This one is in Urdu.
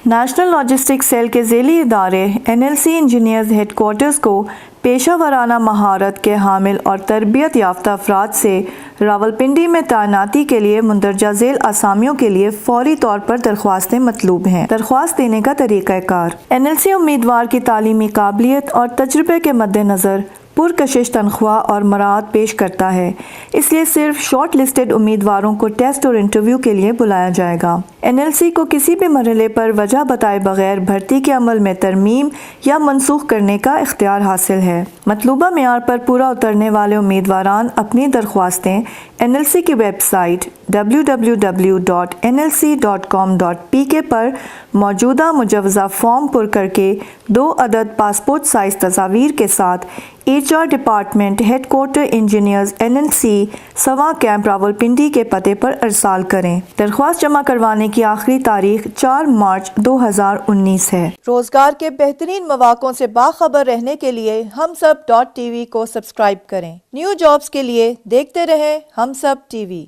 نیشنل لاجسٹک سیل کے ذیلی ادارے NLC انجینئرز ہیڈ کوارٹرز کو پیشہ ورانہ مہارت کے حامل اور تربیت یافتہ افراد سے راولپنڈی میں تعیناتی کے لیے مندرجہ ذیل اسامیوں کے لیے فوری طور پر درخواستیں مطلوب ہیں۔ درخواست دینے کا طریقہ کار: NLC امیدوار کی تعلیمی قابلیت اور تجربے کے مد نظر پرکشش تنخواہ اور مراعات پیش کرتا ہے، اس لیے صرف شارٹ لسٹڈ امیدواروں کو ٹیسٹ اور انٹرویو کے لیے بلایا جائے گا۔ NLC کو کسی بھی مرحلے پر وجہ بتائے بغیر بھرتی کے عمل میں ترمیم یا منسوخ کرنے کا اختیار حاصل ہے۔ مطلوبہ معیار پر پورا اترنے والے امیدواران اپنی درخواستیں NLC کی ویب سائٹ www.nlc.com.pk پر موجودہ مجوزہ فارم پر کر کے 2 عدد پاسپورٹ سائز تصاویر کے ساتھ HR department headquarter engineers NLC سوا کیمپ راولپنڈی کے پتے پر ارسال کریں۔ درخواست جمع کروانے کی آخری تاریخ 4 مارچ 2019 ہے۔ روزگار کے بہترین مواقعوں سے باخبر رہنے کے لیے ہم سب .TV کو سبسکرائب کریں۔ نیو جابز کے لیے دیکھتے رہیں ہم سب TV۔